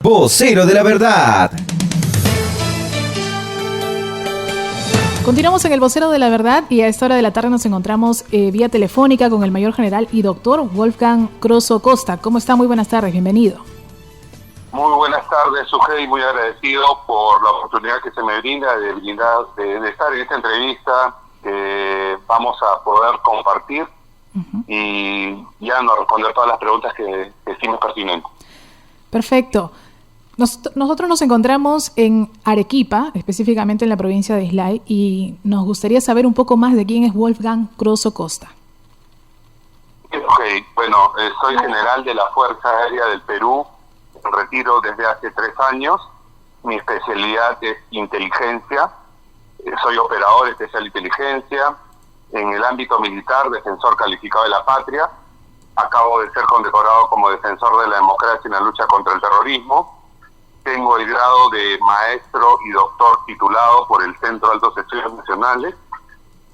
Vocero de la Verdad. Continuamos en el Vocero de la Verdad y a esta hora de la tarde nos encontramos vía telefónica con el mayor general y doctor Wolfgang Croso Costa. ¿Cómo está? Muy buenas tardes, bienvenido. Muy buenas tardes, Sujei, muy agradecido por la oportunidad que se me brinda de estar en esta entrevista que vamos a poder compartir y ya no responder todas las preguntas que estimes pertinentes. Perfecto. Nosotros nos encontramos en Arequipa, específicamente en la provincia de Islay, y nos gustaría saber un poco más de quién es Wolfgang Croso Costa. Bueno, soy general de la Fuerza Aérea del Perú, en retiro desde hace 3 años. Mi especialidad es inteligencia, soy operador especial de inteligencia. En el ámbito militar, defensor calificado de la patria. Acabo de ser condecorado como defensor de la democracia en la lucha contra el terrorismo. Tengo el grado de maestro y doctor titulado por el Centro de Altos Estudios Nacionales.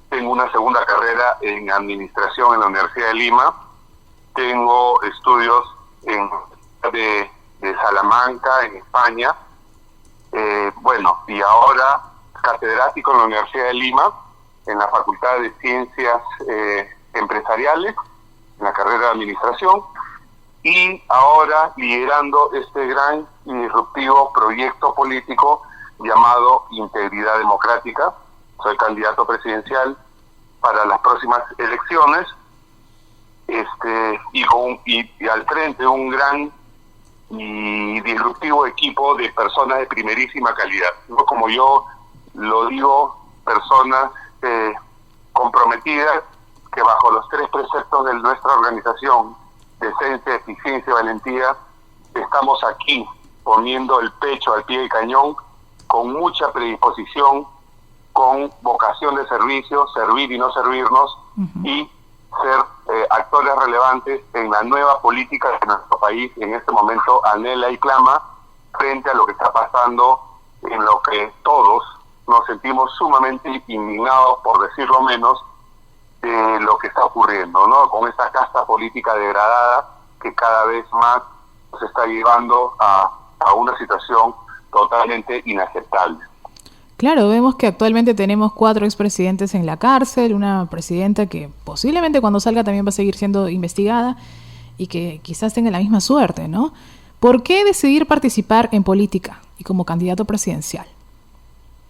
Tengo una segunda carrera en administración en la Universidad de Lima. Tengo estudios de Salamanca, en España. Y ahora catedrático en la Universidad de Lima, en la Facultad de Ciencias Empresariales, en la carrera de administración. Y ahora liderando este gran y disruptivo proyecto político llamado Integridad Democrática. Soy candidato presidencial para las próximas elecciones, y al frente un gran y disruptivo equipo de personas de primerísima calidad. ¿No? Como yo lo digo, personas comprometidas que bajo los 3 preceptos de nuestra organización, decencia, eficiencia y valentía, estamos aquí poniendo el pecho al pie del cañón con mucha predisposición, con vocación de servicio, servir y no servirnos, y ser actores relevantes en la nueva política que nuestro país en este momento anhela y clama frente a lo que está pasando, en lo que todos nos sentimos sumamente indignados, por decirlo menos, de lo que está ocurriendo, ¿no? Con esta casta política degradada que cada vez más nos está llevando a una situación totalmente inaceptable. Claro, vemos que actualmente tenemos 4 expresidentes en la cárcel, una presidenta que posiblemente cuando salga también va a seguir siendo investigada y que quizás tenga la misma suerte, ¿no? ¿Por qué decidir participar en política y como candidato presidencial?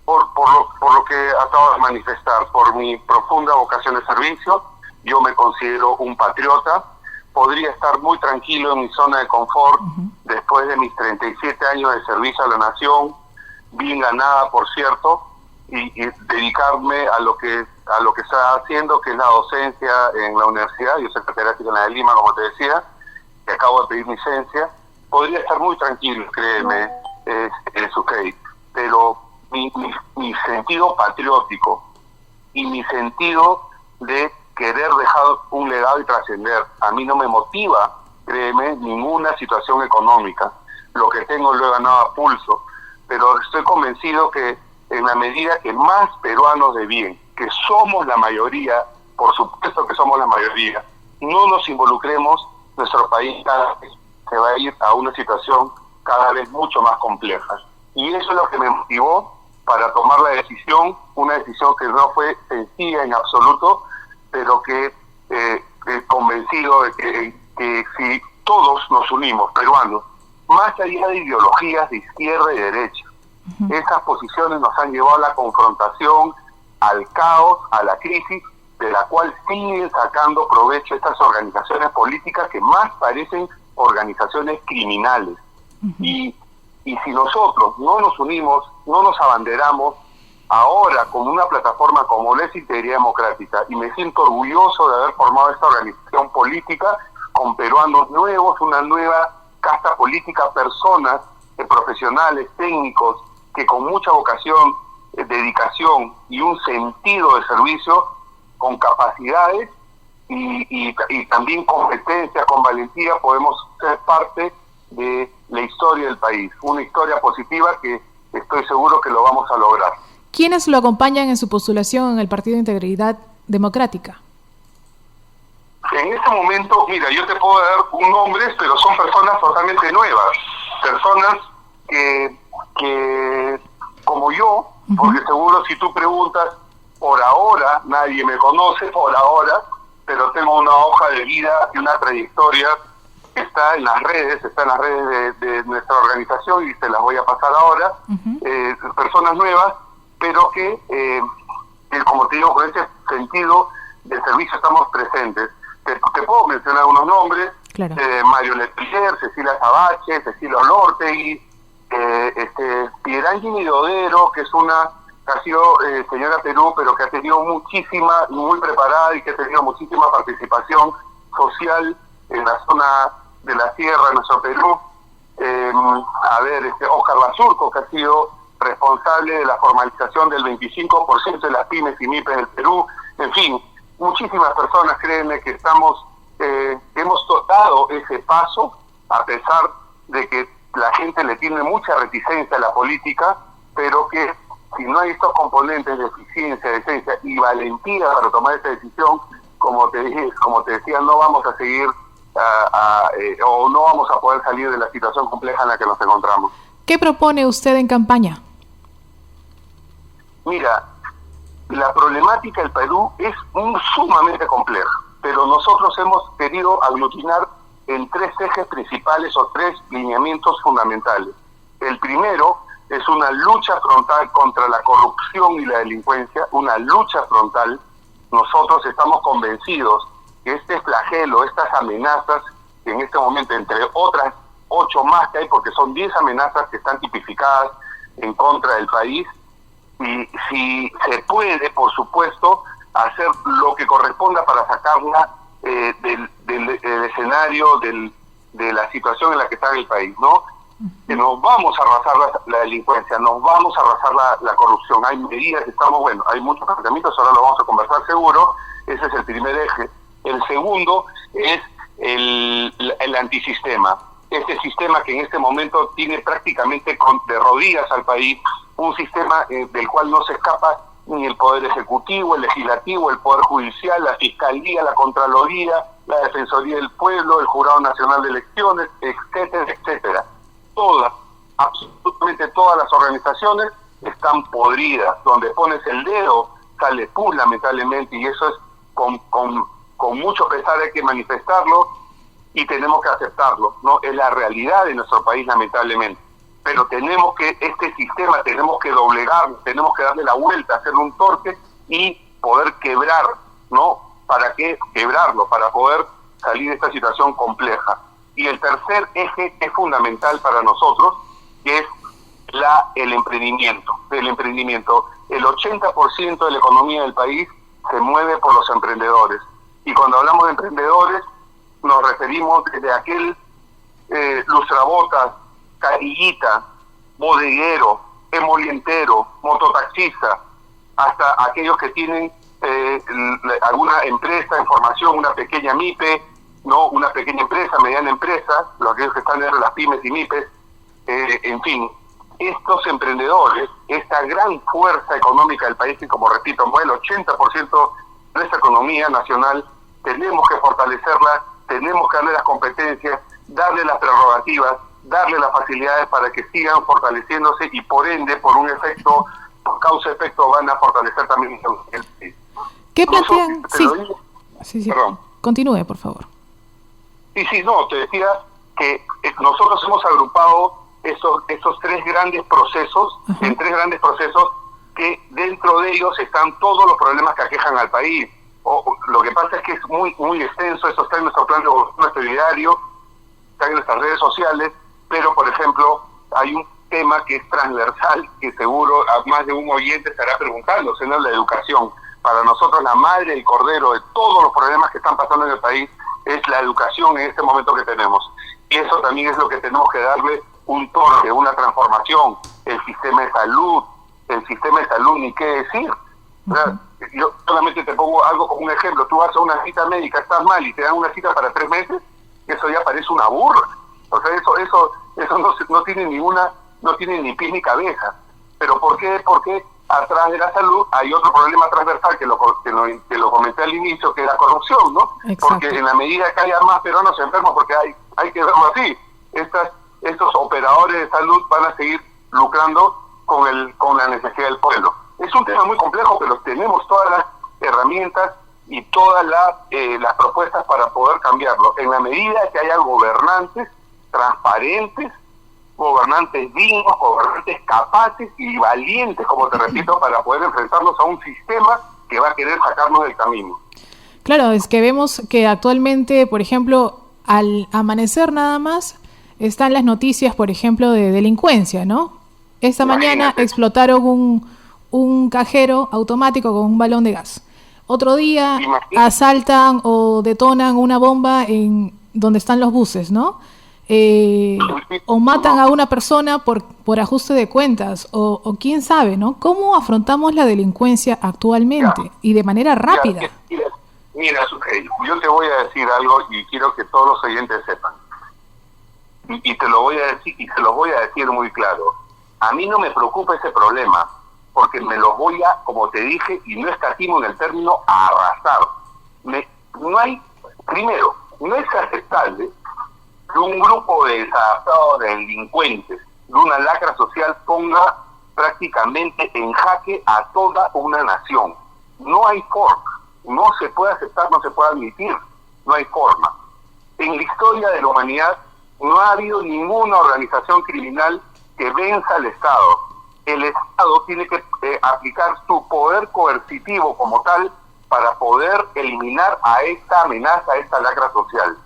Por lo que acabo de manifestar, por mi profunda vocación de servicio. Yo me considero un patriota. Podría estar muy tranquilo en mi zona de confort después de mis 37 años de servicio a la nación, bien ganada, por cierto, y dedicarme a lo que está haciendo, que es la docencia en la universidad. Yo soy catedrático en la de Lima, como te decía, que acabo de pedir licencia. Podría estar muy tranquilo, créeme, Sujei, pero mi sentido patriótico y mi sentido de querer dejar un legado y trascender, a mí no me motiva, créeme, ninguna situación económica. Lo que tengo lo he ganado a pulso, pero estoy convencido que en la medida que más peruanos de bien, que somos la mayoría, por supuesto que somos la mayoría, no nos involucremos, nuestro país cada vez se va a ir a una situación cada vez mucho más compleja. Y eso es lo que me motivó para tomar la decisión, una decisión que no fue sencilla en absoluto, pero que convencido de que si todos nos unimos, peruanos, más allá de ideologías de izquierda y derecha, esas posiciones nos han llevado a la confrontación, al caos, a la crisis, de la cual siguen sacando provecho estas organizaciones políticas que más parecen organizaciones criminales. Y si nosotros no nos unimos, no nos abanderamos, ahora con una plataforma como la Integridad Democrática, y me siento orgulloso de haber formado esta organización política con peruanos nuevos, una nueva casta política, personas profesionales, técnicos, que con mucha vocación, dedicación y un sentido de servicio, con capacidades y también competencia, con valentía, podemos ser parte de la historia del país, una historia positiva que estoy seguro que lo vamos a lograr. ¿Quiénes lo acompañan en su postulación en el Partido de Integridad Democrática? En este momento, mira, yo te puedo dar nombres, pero son personas totalmente nuevas, personas que como yo, porque seguro si tú preguntas, por ahora, nadie me conoce, por ahora, pero tengo una hoja de vida y una trayectoria que está en las redes de nuestra organización y se las voy a pasar ahora, personas nuevas, pero que como te digo, con ese sentido de servicio estamos presentes. Te puedo mencionar unos nombres, claro. Mario Letelier, Cecilia Sabache, Cecilia Olortegui, Pierangeli Dodero, que es una que ha sido señora Perú, pero que ha tenido muy preparada y que ha tenido muchísima participación social en la zona de la sierra de nuestro Perú. Óscar Basurco, que ha sido responsable de la formalización del 25% de las pymes y MIPES del Perú. En fin, muchísimas personas, créanme, que hemos dado ese paso, a pesar de que la gente le tiene mucha reticencia a la política, pero que si no hay estos componentes de eficiencia, decencia y valentía para tomar esa decisión, como te decía, no vamos a seguir o no vamos a poder salir de la situación compleja en la que nos encontramos. ¿Qué propone usted en campaña? Mira, la problemática del Perú es sumamente compleja, pero nosotros hemos querido aglutinar en 3 ejes principales o 3 lineamientos fundamentales. El primero es una lucha frontal contra la corrupción y la delincuencia, una lucha frontal. Nosotros estamos convencidos que este flagelo, estas amenazas, que en este momento, entre otras 8 más que hay, porque son 10 amenazas que están tipificadas en contra del país, y si se puede, por supuesto, hacer lo que corresponda para sacarla del escenario de la situación en la que está el país, ¿no? Que nos vamos a arrasar la delincuencia, nos vamos a arrasar la corrupción. Hay medidas, hay muchos planteamientos, ahora lo vamos a conversar seguro. Ese es el primer eje. El segundo es el antisistema. Este sistema que en este momento tiene prácticamente de rodillas al país, un sistema del cual no se escapa ni el Poder Ejecutivo, el Legislativo, el Poder Judicial, la Fiscalía, la Contraloría, la Defensoría del Pueblo, el Jurado Nacional de Elecciones, etcétera, etcétera. Absolutamente todas las organizaciones están podridas. Donde pones el dedo, sale pus, lamentablemente, y eso es con mucho pesar, hay que manifestarlo y tenemos que aceptarlo, ¿no? Es la realidad de nuestro país, lamentablemente. Pero tenemos que, este sistema, tenemos que doblegarlo, tenemos que darle la vuelta, hacerle un torque y poder quebrar, ¿no? ¿Para qué quebrarlo? Para poder salir de esta situación compleja. Y el tercer eje es fundamental para nosotros, que es el emprendimiento. El 80% de la economía del país se mueve por los emprendedores. Y cuando hablamos de emprendedores, nos referimos desde aquel lustrabotas, carillita, bodeguero, emolientero, mototaxista, hasta aquellos que tienen alguna empresa en formación, una pequeña MIPE, no, una pequeña empresa, mediana empresa, aquellos que están entre las pymes y MIPES, en fin, estos emprendedores, esta gran fuerza económica del país, y como repito, mueve el 80% de nuestra economía nacional, tenemos que fortalecerla, tenemos que darle las competencias, darle las prerrogativas, darle las facilidades para que sigan fortaleciéndose y por ende, por un efecto, por causa-efecto, van a fortalecer también el país. ¿Qué plantean? Sí. Perdón. Continúe, por favor. Te decía que nosotros hemos agrupado estos 3 grandes procesos, en 3 grandes procesos que dentro de ellos están todos los problemas que aquejan al país. Lo que pasa es que es muy extenso, eso está en nuestro plan de nuestro diario, está en nuestras redes sociales, pero por ejemplo hay un tema que es transversal, que seguro a más de un oyente estará preguntando, es la educación. Para nosotros la madre y cordero de todos los problemas que están pasando en el país es la educación en este momento que tenemos. Y eso también es lo que tenemos que darle un torque, una transformación. El sistema de salud, ni qué decir. O sea, yo solamente te pongo algo como un ejemplo. Tú vas a una cita médica, estás mal y te dan una cita para 3 meses, eso ya parece una burla. O sea, eso no tiene no tiene ni pies ni cabeza. ¿Pero por qué? Porque atrás de la salud hay otro problema transversal que lo comenté al inicio, que es la corrupción, ¿no? Exacto. Porque en la medida que haya más peruanos enfermos, porque hay que verlo así, estos operadores de salud van a seguir lucrando con la necesidad del pueblo. Es un tema muy complejo, pero tenemos todas las herramientas y todas las propuestas para poder cambiarlo, en la medida que haya gobernantes transparentes, gobernantes dignos, gobernantes capaces y valientes, como te repito, para poder enfrentarnos a un sistema que va a querer sacarnos del camino. Claro, es que vemos que actualmente, por ejemplo, al amanecer nada más, están las noticias, por ejemplo, de delincuencia, ¿no? Esta mañana explotaron un cajero automático con un balón de gas. Otro día asaltan o detonan una bomba en donde están los buses, ¿no? O matan a una persona por ajuste de cuentas, o quién sabe, ¿no? ¿Cómo afrontamos la delincuencia actualmente y de manera rápida? Mira, Sujei, yo te voy a decir algo y quiero que todos los oyentes sepan. Y te lo voy a decir, y se lo voy a decir muy claro. A mí no me preocupa ese problema, porque me los voy a, como te dije, y no escatimo en el término, a arrasar. Primero, no es aceptable que un grupo de desadaptados, de delincuentes, de una lacra social ponga prácticamente en jaque a toda una nación. No hay forma, no se puede aceptar, no se puede admitir, no hay forma. En la historia de la humanidad no ha habido ninguna organización criminal que venza al Estado. El Estado tiene que aplicar su poder coercitivo como tal para poder eliminar a esta amenaza, a esta lacra social.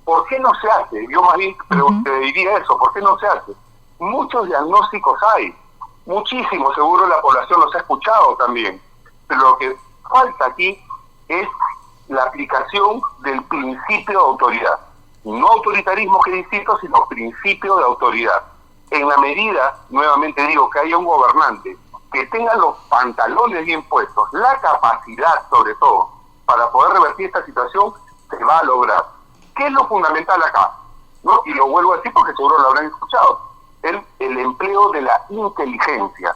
¿Por qué no se hace? Yo más bien te diría eso, ¿por qué no se hace? Muchos diagnósticos hay, muchísimos, seguro la población los ha escuchado también, pero lo que falta aquí es la aplicación del principio de autoridad. No autoritarismo que insisto, sino principio de autoridad. En la medida, nuevamente digo, que haya un gobernante que tenga los pantalones bien puestos, la capacidad sobre todo, para poder revertir esta situación, se va a lograr. ¿Qué es lo fundamental acá? ¿No? Y lo vuelvo a decir porque seguro lo habrán escuchado. El empleo de la inteligencia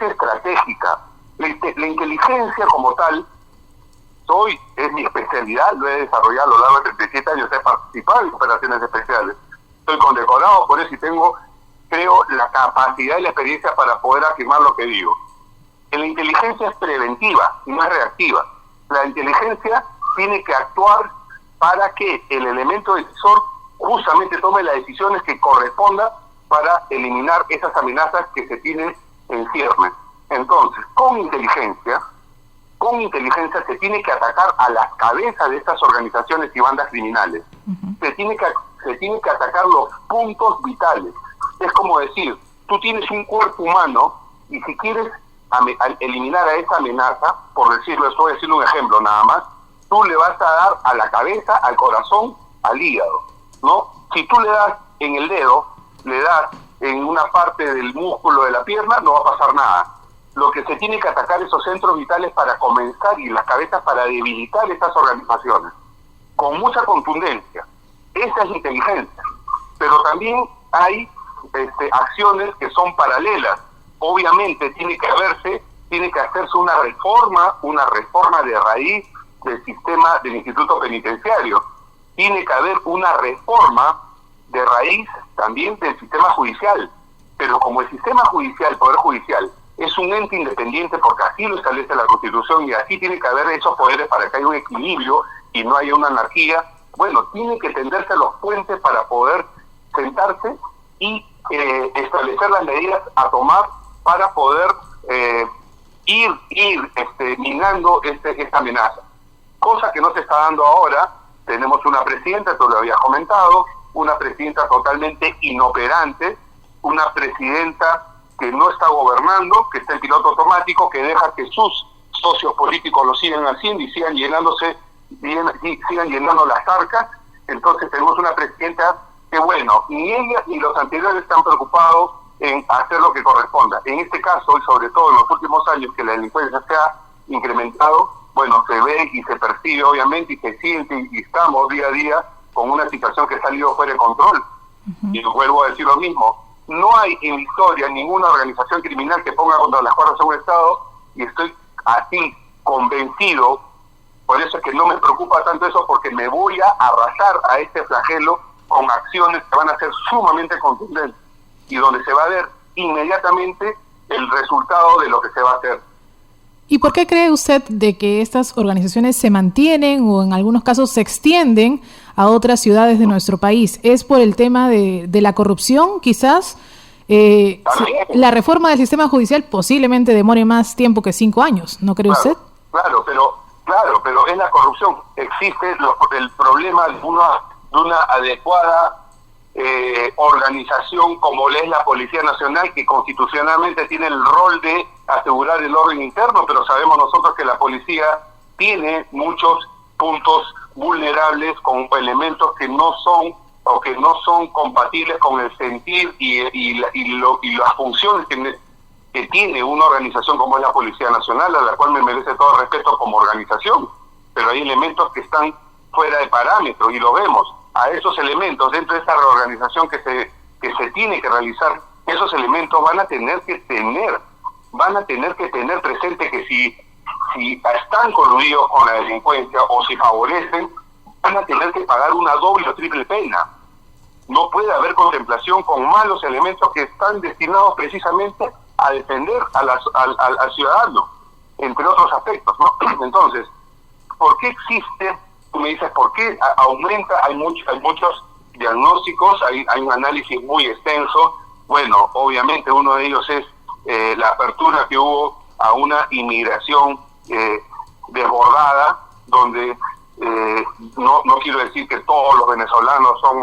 estratégica. La inteligencia como tal, es mi especialidad, lo he desarrollado a lo largo de 37 años, he participado en operaciones especiales. Estoy condecorado por eso y tengo, creo, la capacidad y la experiencia para poder afirmar lo que digo. La inteligencia es preventiva, no es reactiva. La inteligencia tiene que actuar para que el elemento decisor justamente tome las decisiones que correspondan para eliminar esas amenazas que se tienen en ciernes. Entonces, con inteligencia se tiene que atacar a las cabezas de estas organizaciones y bandas criminales. Se tiene que atacar los puntos vitales. Es como decir, tú tienes un cuerpo humano y si quieres eliminar a esa amenaza, por decirlo, estoy haciendo un ejemplo nada más, tú le vas a dar a la cabeza, al corazón, al hígado, ¿no? Si tú le das en el dedo, le das en una parte del músculo de la pierna, no va a pasar nada. Lo que se tiene que atacar esos centros vitales para comenzar y las cabezas para debilitar estas organizaciones, con mucha contundencia. Esa es inteligencia. Pero también hay acciones que son paralelas. Obviamente tiene que hacerse una reforma de raíz del sistema del Instituto Penitenciario. Tiene que haber una reforma de raíz también del sistema judicial. Pero como el sistema judicial, el Poder Judicial, es un ente independiente porque así lo establece la Constitución y así tiene que haber esos poderes para que haya un equilibrio y no haya una anarquía, bueno, tiene que tenderse los puentes para poder sentarse y establecer las medidas a tomar para poder ir minando esta amenaza. Cosa que no se está dando ahora. Tenemos una presidenta, tú lo habías comentado, una presidenta totalmente inoperante, una presidenta que no está gobernando, que está en piloto automático, que deja que sus socios políticos lo sigan haciendo y sigan llenando las arcas. Entonces tenemos una presidenta que, bueno, ni ella ni los anteriores están preocupados en hacer lo que corresponda. En este caso, y sobre todo en los últimos años que la delincuencia se ha incrementado, bueno, se ve y se percibe obviamente y se siente y estamos día a día con una situación que ha salido fuera de control. Y vuelvo a decir lo mismo, no hay en la historia ninguna organización criminal que ponga contra las cuerdas a un Estado, y estoy así convencido, por eso es que no me preocupa tanto eso, porque me voy a arrasar a este flagelo con acciones que van a ser sumamente contundentes y donde se va a ver inmediatamente el resultado de lo que se va a hacer. ¿Y por qué cree usted de que estas organizaciones se mantienen o en algunos casos se extienden a otras ciudades de nuestro país? ¿Es por el tema de la corrupción, quizás? La reforma del sistema judicial posiblemente demore más tiempo que 5 años, ¿no cree usted? Claro, pero es la corrupción. Existe el problema de una adecuada organización como es la Policía Nacional, que constitucionalmente tiene el rol de asegurar el orden interno, pero sabemos nosotros que la policía tiene muchos puntos vulnerables con elementos que no son compatibles con el sentir y las funciones que tiene una organización como es la Policía Nacional, a la cual me merece todo respeto como organización, pero hay elementos que están fuera de parámetro y lo vemos. A esos elementos dentro de esa reorganización que se tiene que realizar, esos elementos van a tener que tener presente que si están coludidos con la delincuencia o si favorecen, van a tener que pagar una doble o triple pena. No puede haber contemplación con malos elementos que están destinados precisamente a defender al ciudadano, entre otros aspectos, ¿no? Entonces, ¿por qué existe? Tú me dices, ¿por qué aumenta? Hay muchos diagnósticos, hay un análisis muy extenso. Bueno, obviamente uno de ellos es la apertura que hubo a una inmigración desbordada, donde no quiero decir que todos los venezolanos son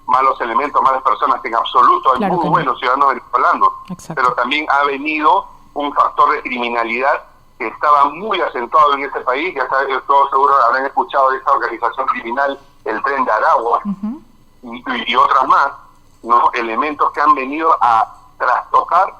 malos elementos, malas personas, en absoluto hay muy buenos ciudadanos venezolanos. Exacto. Pero también ha venido un factor de criminalidad que estaba muy acentuado en este país. Ya saben, todos seguro habrán escuchado de esta organización criminal, el Tren de Aragua, y otras más, ¿no? Elementos que han venido a trastocar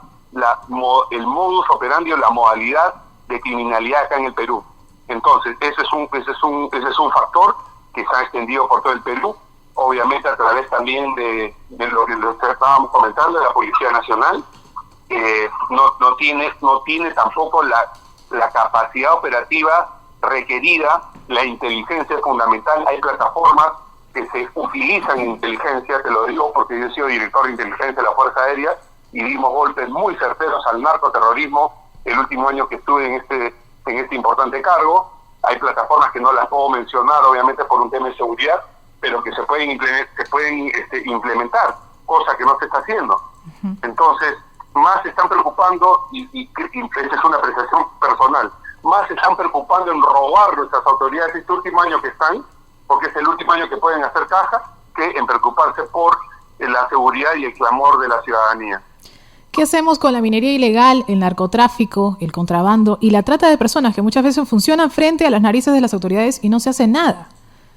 el modus operandi o la modalidad de criminalidad acá en el Perú. Entonces, ese es un factor que se ha extendido por todo el Perú, obviamente a través también de lo que estábamos comentando, de la Policía Nacional, que no tiene tampoco la capacidad operativa requerida. La inteligencia es fundamental. Hay plataformas que se utilizan en inteligencia, te lo digo porque yo he sido director de inteligencia de la Fuerza Aérea y dimos golpes muy certeros al narcoterrorismo el último año que estuve en este importante cargo. Hay plataformas que no las puedo mencionar, obviamente por un tema de seguridad, pero que se pueden implementar, cosa que no se está haciendo. Entonces, más se están preocupando, y esa es una apreciación personal, más se están preocupando en robar nuestras autoridades este último año que están, porque es el último año que pueden hacer caja, que en preocuparse por la seguridad y el clamor de la ciudadanía. ¿Qué hacemos con la minería ilegal, el narcotráfico, el contrabando y la trata de personas que muchas veces funcionan frente a las narices de las autoridades y no se hace nada?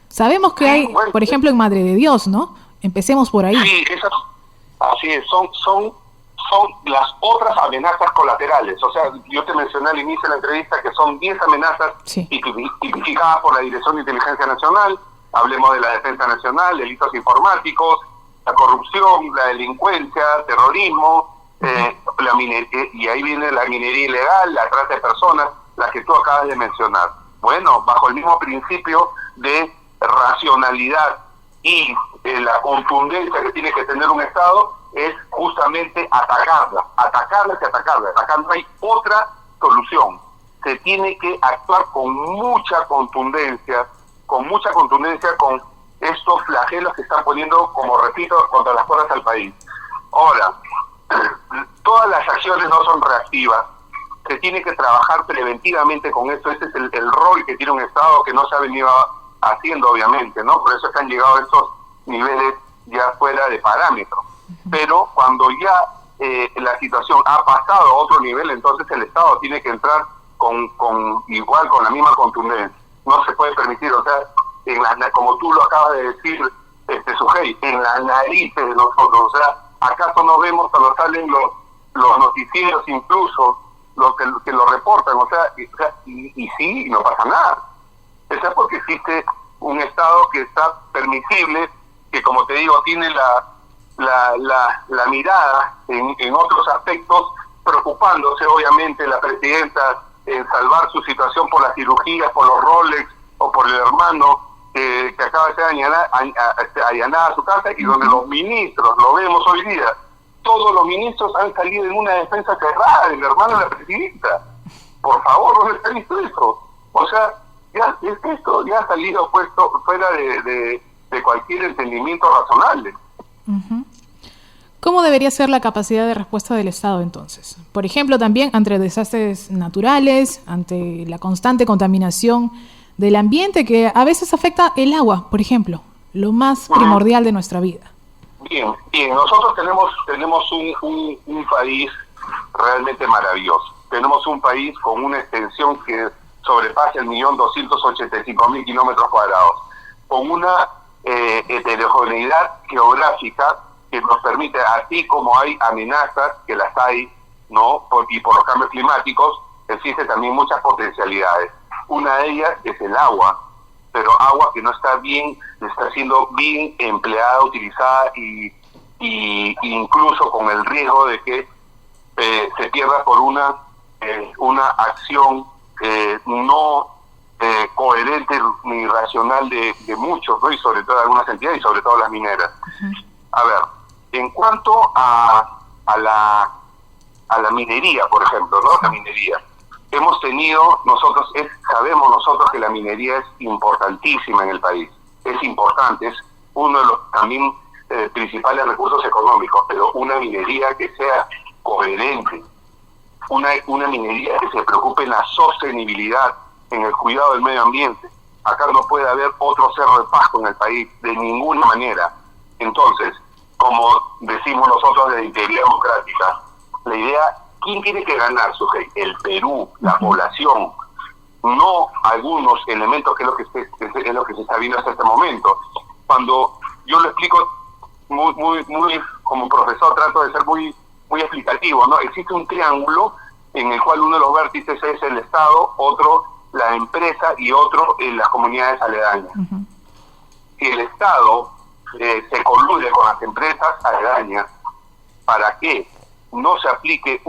Sabemos que hay, por ejemplo, en Madre de Dios, ¿no? Empecemos por ahí. Sí, así es, son las otras amenazas colaterales. O sea, yo te mencioné al inicio de la entrevista que son 10 amenazas tipificadas por la Dirección de Inteligencia Nacional. Hablemos de la Defensa Nacional, delitos informáticos, la corrupción, la delincuencia, terrorismo, la minería, y ahí viene la minería ilegal, la trata de personas, la que tú acabas de mencionar. Bueno, bajo el mismo principio de racionalidad y la contundencia que tiene que tener un Estado, es justamente atacarla. Acá no hay otra solución. Se tiene que actuar con mucha contundencia con estos flagelos que están poniendo, como repito, contra las puertas al país. Ahora, todas las acciones no son reactivas. Se tiene que trabajar preventivamente con esto. Ese es el rol que tiene un Estado que no se ha venido haciendo, obviamente, ¿no? Por eso es que han llegado a estos niveles ya fuera de parámetro. Pero cuando ya la situación ha pasado a otro nivel, entonces el Estado tiene que entrar con la misma contundencia. No se puede permitir, o sea, como tú lo acabas de decir, Sujei, en las narices de nosotros. O sea, ¿acaso no vemos cuando salen los noticieros, incluso los que lo reportan? O sea, y no pasa nada. Eso es porque existe un Estado que está permisible, que, como te digo, tiene la mirada en otros aspectos, preocupándose obviamente la presidenta en salvar su situación por las cirugías, por los Rolex o por el hermano, que acaba de ser allanada su casa y donde los ministros, lo vemos hoy día, todos los ministros han salido en una defensa cerrada del hermano de la presidenta. Por favor, ¿dónde está visto eso? O sea, esto ya ha salido puesto fuera de cualquier entendimiento razonable. Uh-huh. ¿Cómo debería ser la capacidad de respuesta del Estado entonces? Por ejemplo, también ante desastres naturales, ante la constante contaminación del ambiente que a veces afecta el agua, por ejemplo, lo más primordial de nuestra vida. Bien, nosotros tenemos un país realmente maravilloso. Tenemos un país con una extensión que sobrepasa 1.285.000 kilómetros cuadrados, con una heterogeneidad geográfica que nos permite, así como hay amenazas, que las hay, ¿no? Y por los cambios climáticos, existen también muchas potencialidades. Una de ellas es el agua, pero agua que no está siendo bien empleada, utilizada y incluso con el riesgo de que se pierda por una acción no coherente ni racional de muchos, ¿no? Y sobre todo de algunas entidades y sobre todo las mineras. Uh-huh. A ver, en cuanto a la minería, por ejemplo, ¿no? La minería. Sabemos nosotros que la minería es importantísima en el país. Es importante, es uno de los también principales recursos económicos, pero una minería que sea coherente, una minería que se preocupe en la sostenibilidad, en el cuidado del medio ambiente. Acá no puede haber otro Cerro de Pasco en el país, de ninguna manera. Entonces, como decimos nosotros de Integridad Democrática, la idea, ¿quién tiene que ganar, Sujei? El Perú, la población, no algunos elementos que es lo que se está viendo hasta este momento. Cuando yo lo explico muy como profesor, trato de ser muy explicativo, ¿no? Existe un triángulo en el cual uno de los vértices es el Estado, otro la empresa y otro las comunidades aledañas. Uh-huh. Si el Estado se colude con las empresas aledañas para que no se aplique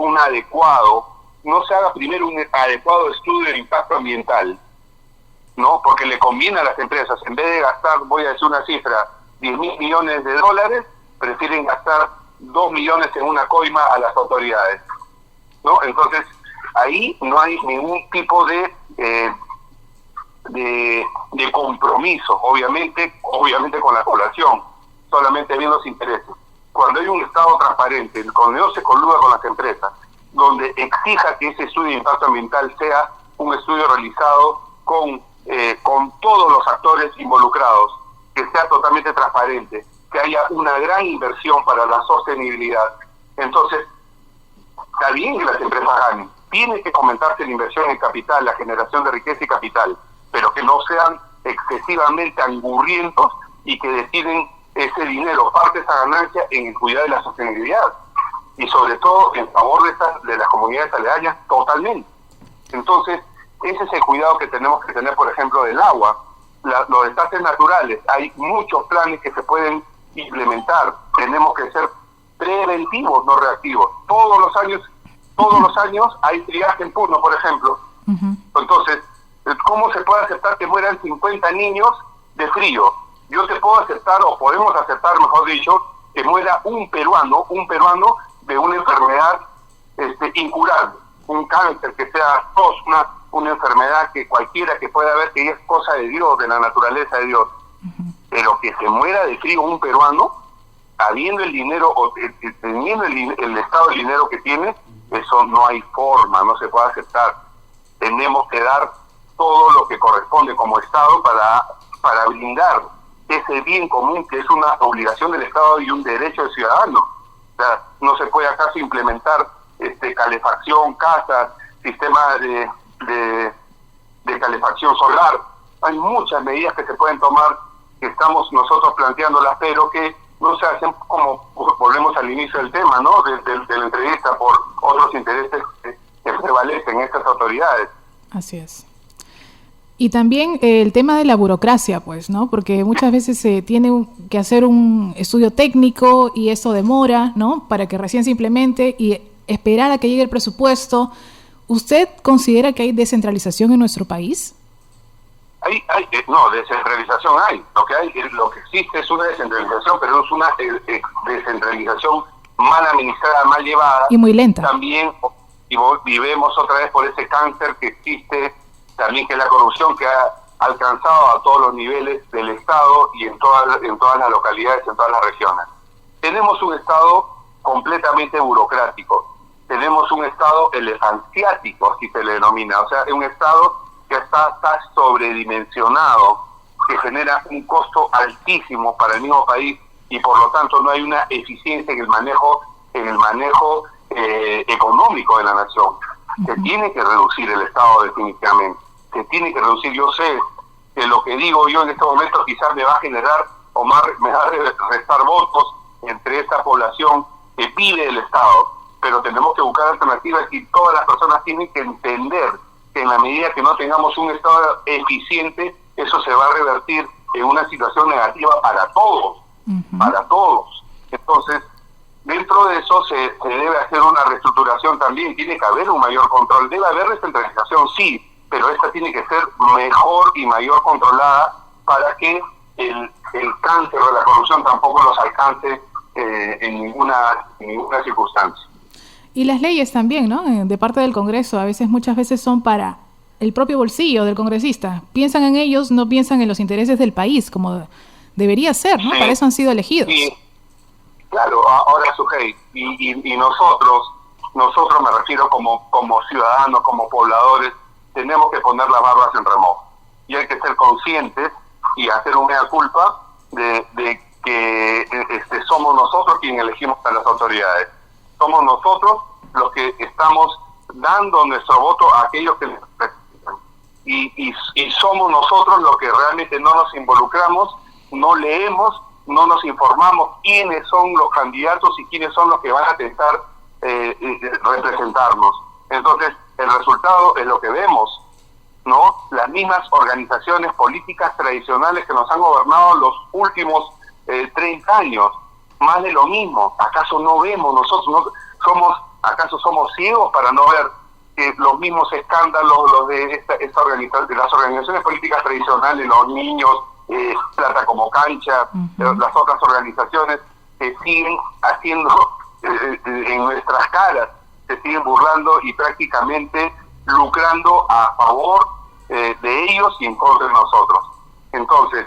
no se haga primero un adecuado estudio de impacto ambiental, ¿no? Porque le conviene a las empresas, en vez de gastar, voy a decir una cifra, 10.000 millones de dólares, prefieren gastar 2 millones en una coima a las autoridades, ¿no? Entonces, ahí no hay ningún tipo de compromiso, obviamente con la población, solamente viendo los intereses. Cuando hay un Estado transparente, cuando no se coluda con las empresas, donde exija que ese estudio de impacto ambiental sea un estudio realizado con todos los actores involucrados, que sea totalmente transparente, que haya una gran inversión para la sostenibilidad. Entonces, está bien que las empresas ganen, tiene que fomentarse la inversión en capital, la generación de riqueza y capital, pero que no sean excesivamente angurrientos y que destinen ese dinero, parte de esa ganancia, en el cuidado de la sostenibilidad y sobre todo en favor de las comunidades aledañas totalmente. Entonces, ese es el cuidado que tenemos que tener, por ejemplo, del agua. Los desastres naturales, hay muchos planes que se pueden implementar. Tenemos que ser preventivos, no reactivos. Todos los años hay triaje en Puno, por ejemplo. Uh-huh. Entonces, ¿cómo se puede aceptar que mueran 50 niños de frío? Yo te puedo aceptar, o podemos aceptar, mejor dicho, que muera un peruano de una enfermedad incurable, un cáncer, que sea tos, una enfermedad que cualquiera que pueda haber, que es cosa de Dios, de la naturaleza de Dios. Uh-huh. Pero que se muera de frío un peruano, habiendo el dinero, o teniendo el Estado el dinero que tiene, eso no hay forma, no se puede aceptar. Tenemos que dar todo lo que corresponde como Estado para blindar ese bien común que es una obligación del Estado y un derecho del ciudadano. O sea, no se puede acaso implementar calefacción, casas, sistemas de calefacción solar. Hay muchas medidas que se pueden tomar, que estamos nosotros planteándolas, pero que no se hacen, como volvemos al inicio del tema, ¿no? De la entrevista, por otros intereses que prevalecen en estas autoridades. Así es. Y también el tema de la burocracia, pues, ¿no? Porque muchas veces se tiene que hacer un estudio técnico y eso demora, ¿no? Para que recién se implemente y esperar a que llegue el presupuesto. ¿Usted considera que hay descentralización en nuestro país? No, descentralización hay. Lo que existe es una descentralización, pero es una descentralización mal administrada, mal llevada. Y muy lenta. También vivemos otra vez por ese cáncer que existe, también que es la corrupción, que ha alcanzado a todos los niveles del Estado y en todas las localidades, en todas las regiones. Tenemos un Estado completamente burocrático. Tenemos un Estado elefantiático, así se le denomina. O sea, un Estado que está sobredimensionado, que genera un costo altísimo para el mismo país y por lo tanto no hay una eficiencia en el manejo económico de la nación. Se tiene que reducir el Estado definitivamente. Se tiene que reducir. Yo sé que lo que digo yo en este momento quizás me va a generar me va a restar votos entre esta población que vive el Estado, pero tenemos que buscar alternativas y todas las personas tienen que entender que en la medida que no tengamos un Estado eficiente, eso se va a revertir en una situación negativa para todos, para todos. Entonces, dentro de eso se debe hacer una reestructuración también, tiene que haber un mayor control, debe haber descentralización, sí, pero esta tiene que ser mejor y mayor controlada para que el cáncer de la corrupción tampoco los alcance en ninguna circunstancia. Y las leyes también, ¿no? De parte del Congreso, muchas veces son para el propio bolsillo del congresista. Piensan en ellos, no piensan en los intereses del país, como debería ser, ¿no? Sí. Para eso han sido elegidos. Sí. Claro, ahora Sujei, y nosotros me refiero como ciudadanos, como pobladores, tenemos que poner las barbas en remojo. Y hay que ser conscientes y hacer un mea culpa de que somos nosotros quienes elegimos a las autoridades. Somos nosotros los que estamos dando nuestro voto a aquellos que nos representan. Y somos nosotros los que realmente no nos involucramos, no leemos, no nos informamos quiénes son los candidatos y quiénes son los que van a intentar representarnos. Entonces, el resultado es lo que vemos, ¿no? Las mismas organizaciones políticas tradicionales que nos han gobernado los últimos 30 años, más de lo mismo. ¿Acaso no vemos nosotros? ¿Acaso somos ciegos para no ver que los mismos escándalos, los de las organizaciones políticas tradicionales, los niños, Plata como Cancha, las otras organizaciones se siguen haciendo en nuestras caras, se siguen burlando y prácticamente lucrando a favor de ellos y en contra de nosotros? Entonces,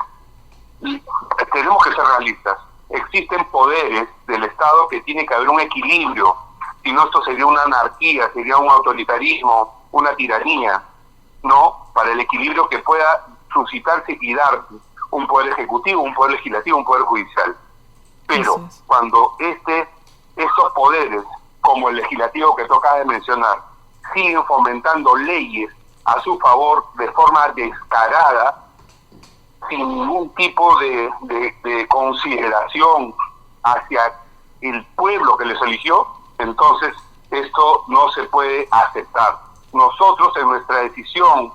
tenemos que ser realistas. Existen poderes del Estado que tiene que haber un equilibrio, si no esto sería una anarquía, sería un autoritarismo, una tiranía, ¿no? Para el equilibrio que pueda suscitarse y darse un poder ejecutivo, un poder legislativo, un poder judicial. Pero cuando estos poderes, como el legislativo que tú acabas de mencionar, siguen fomentando leyes a su favor de forma descarada, sin ningún tipo de consideración hacia el pueblo que les eligió, entonces esto no se puede aceptar. Nosotros en nuestra decisión,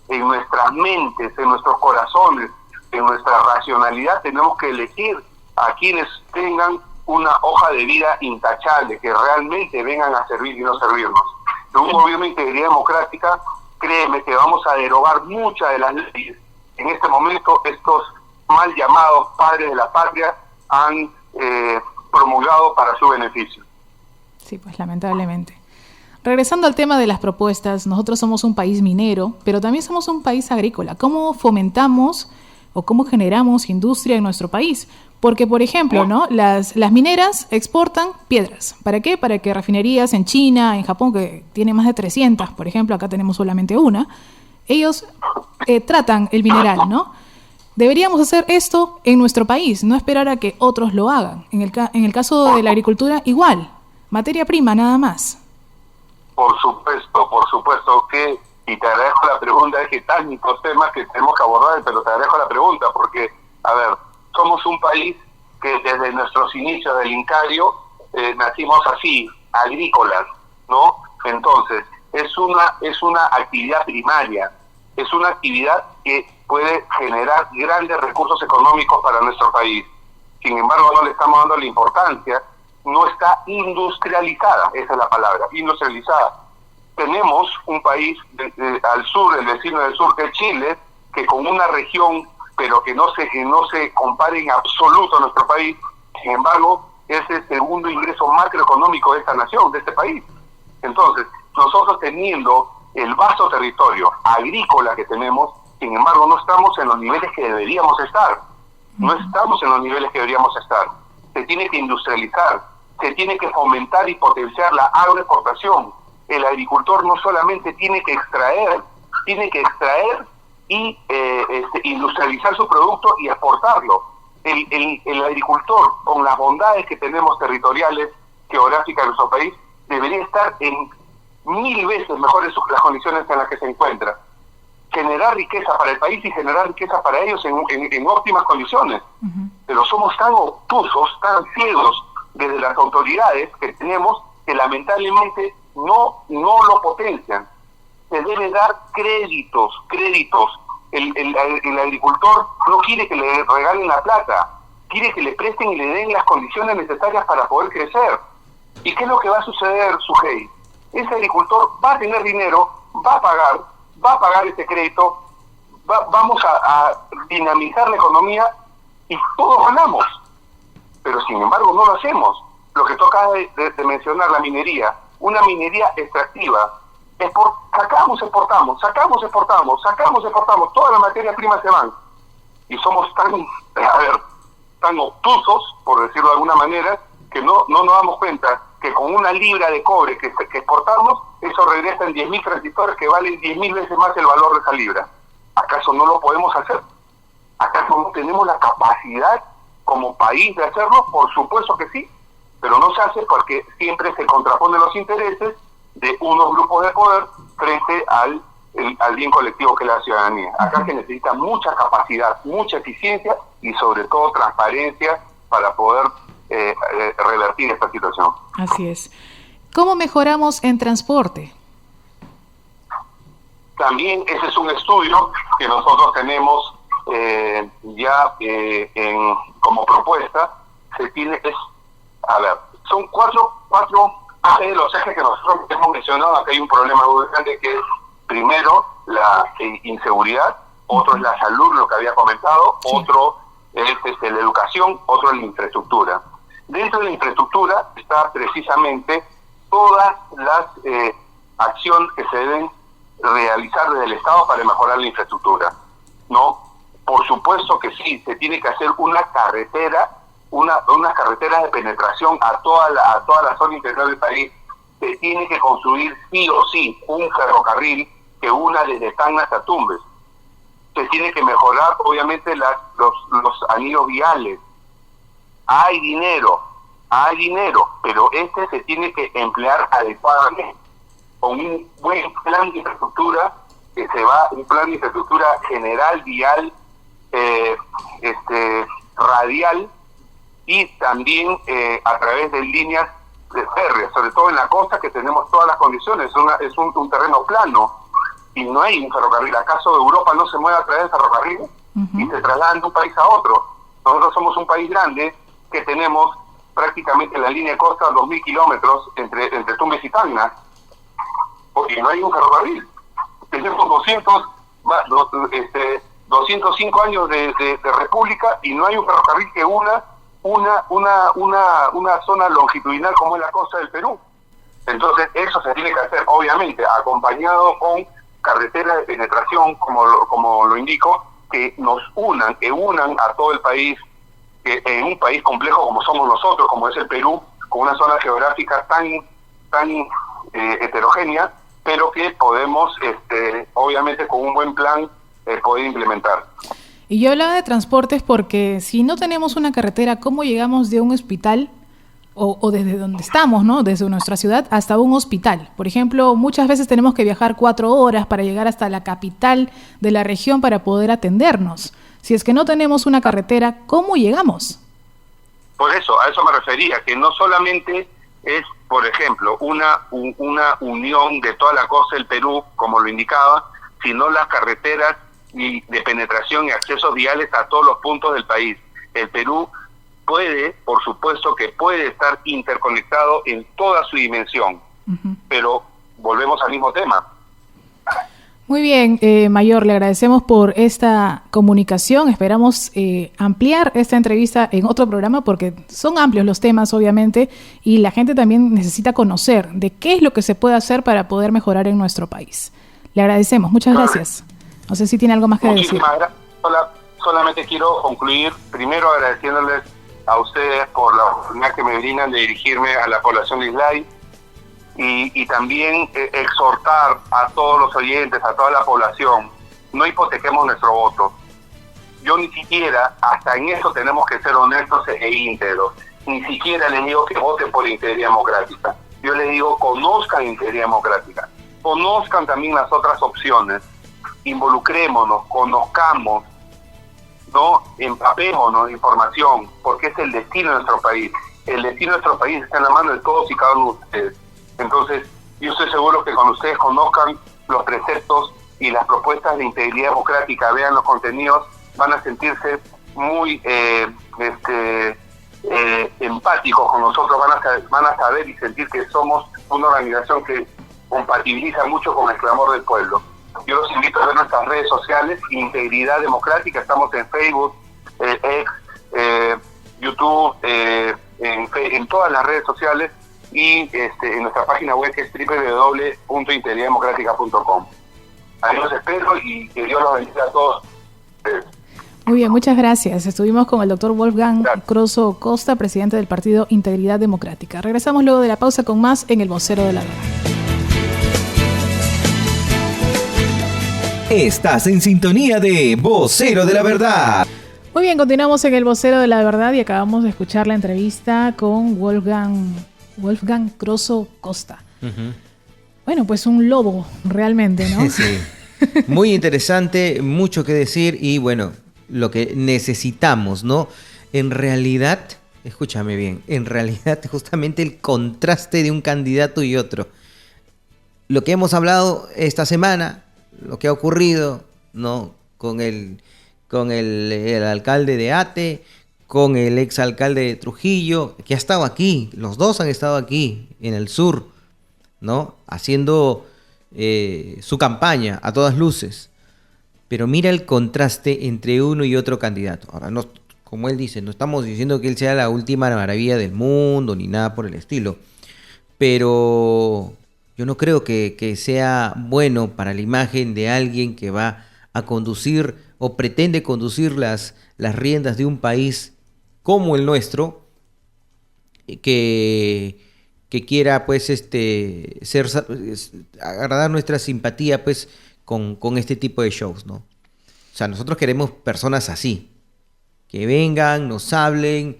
en nuestras mentes, en nuestros corazones, en nuestra racionalidad, tenemos que elegir a quienes tengan una hoja de vida intachable, que realmente vengan a servir y no servirnos. En un gobierno de integridad democrática, créeme que vamos a derogar muchas de las leyes. En este momento, estos mal llamados padres de la patria han promulgado para su beneficio. Sí, pues lamentablemente. Regresando al tema de las propuestas, nosotros somos un país minero, pero también somos un país agrícola. ¿Cómo fomentamos o cómo generamos industria en nuestro país? Porque, por ejemplo, ¿no? Las mineras exportan piedras. ¿Para qué? Para que refinerías en China, en Japón, que tiene más de 300, por ejemplo, acá tenemos solamente una, ellos tratan el mineral, ¿no? Deberíamos hacer esto en nuestro país, no esperar a que otros lo hagan. En el caso de la agricultura, igual, materia prima nada más. Por supuesto que, y te agradezco la pregunta, es que tantos temas que tenemos que abordar, pero te agradezco la pregunta, porque, a ver, somos un país que desde nuestros inicios del Incario nacimos así, agrícolas, ¿no? Entonces, es una actividad primaria, es una actividad que puede generar grandes recursos económicos para nuestro país. Sin embargo, no le estamos dando la importancia, no está industrializada, esa es la palabra, industrializada. Tenemos un país al sur, el vecino del sur, que es Chile, que con una región, pero que no se compare en absoluto a nuestro país. Sin embargo, es el segundo ingreso macroeconómico de esta nación, de este país. Entonces, nosotros teniendo el vasto territorio agrícola que tenemos, sin embargo, no estamos en los niveles que deberíamos estar. No estamos en los niveles que deberíamos estar. Se tiene que industrializar, se tiene que fomentar y potenciar la agroexportación. El agricultor no solamente tiene que extraer y industrializar su producto y exportarlo. El agricultor, con las bondades que tenemos territoriales, geográficas de nuestro país, debería estar en 1000 veces mejores las condiciones en las que se encuentra. Generar riqueza para el país y generar riqueza para ellos en óptimas condiciones. Pero somos tan obtusos, tan ciegos desde las autoridades que tenemos, que lamentablemente no lo potencian. Se debe dar créditos. El agricultor no quiere que le regalen la plata, quiere que le presten y le den las condiciones necesarias para poder crecer. ¿Y qué es lo que va a suceder, Sujei? Ese agricultor va a tener dinero, va a pagar ese crédito, vamos a dinamizar la economía y todos ganamos. Pero sin embargo no lo hacemos. Lo que tú acabas de mencionar, la minería, una minería extractiva, sacamos, exportamos, toda la materia prima se van. Y somos tan obtusos, por decirlo de alguna manera, que no nos damos cuenta que con una libra de cobre que exportamos, eso regresa en 10.000 transistores que valen 10.000 veces más el valor de esa libra. ¿Acaso no lo podemos hacer? ¿Acaso no tenemos la capacidad como país de hacerlo? Por supuesto que sí, pero no se hace porque siempre se contraponen los intereses de unos grupos de poder frente al bien colectivo que es la ciudadanía. Acá se necesita mucha capacidad, mucha eficiencia y sobre todo transparencia para poder revertir esta situación. Así es. ¿Cómo mejoramos en transporte? También ese es un estudio que nosotros tenemos como propuesta. Son cuatro de los ejes que nosotros hemos mencionado. Acá hay un problema muy grande que es, primero, la inseguridad, otro es la salud, lo que había comentado, sí. Otro es la educación, otro es la infraestructura. Dentro de la infraestructura está precisamente todas las acciones que se deben realizar desde el Estado para mejorar la infraestructura, ¿no? Por supuesto que sí, se tiene que hacer unas carreteras de penetración a toda la zona interior del país. Se tiene que construir sí o sí un ferrocarril que una desde Tacna hasta Tumbes. Se tiene que mejorar obviamente los anillos viales. Hay dinero, pero se tiene que emplear adecuadamente con un buen plan de infraestructura un plan de infraestructura general, vial, radial, y también a través de líneas de férreas, sobre todo en la costa, que tenemos todas las condiciones. Es un terreno plano y no hay un ferrocarril. ¿Acaso Europa no se mueve a través del ferrocarril y se trasladan de un país a otro? Nosotros somos un país grande que tenemos prácticamente en la línea de costa 2.000 kilómetros entre Tumbes y Tacna, porque no hay un ferrocarril. Tenemos 205 años de república y no hay un ferrocarril que una zona longitudinal como es la costa del Perú. Entonces eso se tiene que hacer, obviamente, acompañado con carreteras de penetración, como lo indico, que unan a todo el país, que en un país complejo como somos nosotros, como es el Perú, con una zona geográfica tan heterogénea, pero que podemos, obviamente, con un buen plan, poder implementar. Y yo hablaba de transportes porque si no tenemos una carretera, ¿cómo llegamos de un hospital o desde donde estamos, ¿no? Desde nuestra ciudad hasta un hospital? Por ejemplo, muchas veces tenemos que viajar 4 horas para llegar hasta la capital de la región para poder atendernos. Si es que no tenemos una carretera, ¿cómo llegamos? Por eso, a eso me refería, que no solamente es, por ejemplo, una unión de toda la costa del Perú, como lo indicaba, sino las carreteras y de penetración y accesos viales a todos los puntos del país. El Perú por supuesto que puede estar interconectado en toda su dimensión, pero volvemos al mismo tema. Muy bien, Mayor, le agradecemos por esta comunicación. Esperamos ampliar esta entrevista en otro programa porque son amplios los temas, obviamente, y la gente también necesita conocer de qué es lo que se puede hacer para poder mejorar en nuestro país. Le agradecemos, muchas gracias. No sé si tiene algo más que decir. Solamente quiero concluir primero agradeciéndoles a ustedes por la oportunidad que me brindan de dirigirme a la población de Islay. Y también exhortar a todos los oyentes, a toda la población, no hipotequemos nuestro voto. Yo ni siquiera, hasta en eso tenemos que ser honestos e íntegros. Ni siquiera les digo que voten por Integridad Democrática. Yo les digo, conozcan Integridad Democrática. Conozcan también las otras opciones. Involucrémonos, conozcamos, ¿no? Empapémonos de información, porque es el destino de nuestro país. El destino de nuestro país está en la mano de todos y cada uno de ustedes. Entonces, yo estoy seguro que cuando ustedes conozcan los preceptos y las propuestas de integridad democrática, vean los contenidos, van a sentirse muy empáticos con nosotros, van a saber y sentir que somos una organización que compatibiliza mucho con el clamor del pueblo. Yo los invito a ver nuestras redes sociales, Integridad Democrática, estamos en Facebook, X, YouTube, en todas las redes sociales, y en nuestra página web que es www.integridaddemocratica.com. Ahí los espero y que Dios los bendiga a todos. Muy bien, muchas gracias. Estuvimos con el doctor Wolfgang Croso Costa, presidente del partido Integridad Democrática. Regresamos luego de la pausa con más en El Vocero de la Verdad. Estás en sintonía de Vocero de la Verdad. Muy bien, continuamos en El Vocero de la Verdad y acabamos de escuchar la entrevista con Wolfgang Croso Costa. Uh-huh. Bueno, pues un lobo realmente, ¿no? Sí. Muy interesante, mucho que decir y bueno, lo que necesitamos, ¿no? En realidad, escúchame bien, en realidad justamente el contraste de un candidato y otro. Lo que hemos hablado esta semana, lo que ha ocurrido, ¿no? Con el alcalde de Ate, con el exalcalde de Trujillo, que ha estado aquí, los dos han estado aquí, en el sur, ¿no? Haciendo su campaña a todas luces. Pero mira el contraste entre uno y otro candidato. Ahora, no, como él dice, no estamos diciendo que él sea la última maravilla del mundo, ni nada por el estilo. Pero yo no creo que sea bueno para la imagen de alguien que va a conducir o pretende conducir las riendas de un país como el nuestro, que quiera pues agradar nuestra simpatía pues con este tipo de shows, ¿no? O sea, nosotros queremos personas así, que vengan, nos hablen,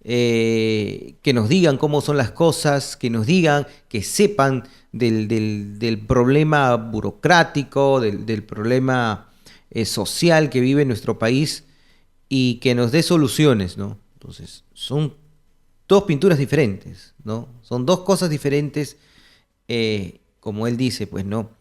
que nos digan cómo son las cosas, que nos digan, que sepan del problema burocrático, del problema social que vive nuestro país y que nos dé soluciones, ¿no? Entonces, son dos pinturas diferentes, ¿no? Son dos cosas diferentes, como él dice, pues, ¿no?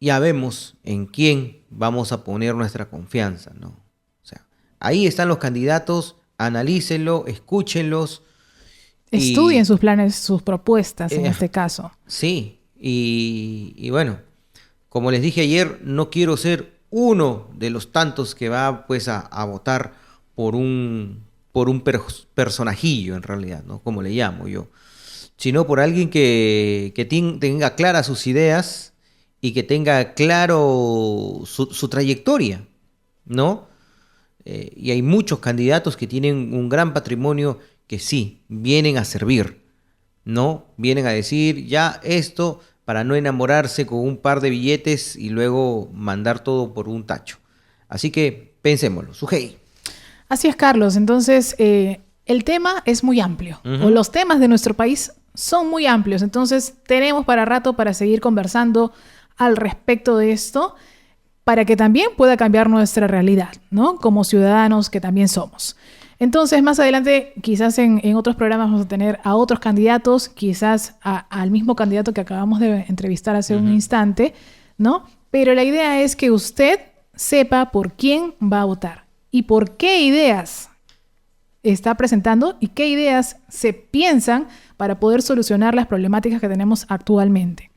Ya vemos en quién vamos a poner nuestra confianza, ¿no? O sea, ahí están los candidatos, analícenlo, escúchenlos. Estudien sus planes, sus propuestas en este caso. Sí, y bueno, como les dije ayer, no quiero ser uno de los tantos que va pues a votar por un personajillo en realidad, ¿no? Como le llamo yo, sino por alguien que tenga claras sus ideas y que tenga claro su trayectoria, ¿no? Y hay muchos candidatos que tienen un gran patrimonio que sí, vienen a servir, ¿no? Vienen a decir ya esto para no enamorarse con un par de billetes y luego mandar todo por un tacho. Así que pensémoslo, Sujei. Así es, Carlos. Entonces, el tema es muy amplio. Uh-huh. O los temas de nuestro país son muy amplios. Entonces, tenemos para rato para seguir conversando al respecto de esto, para que también pueda cambiar nuestra realidad, ¿no? Como ciudadanos que también somos. Entonces, más adelante, quizás en otros programas vamos a tener a otros candidatos, quizás al mismo candidato que acabamos de entrevistar hace un instante, ¿no? Pero la idea es que usted sepa por quién va a votar y por qué ideas está presentando y qué ideas se piensan para poder solucionar las problemáticas que tenemos actualmente.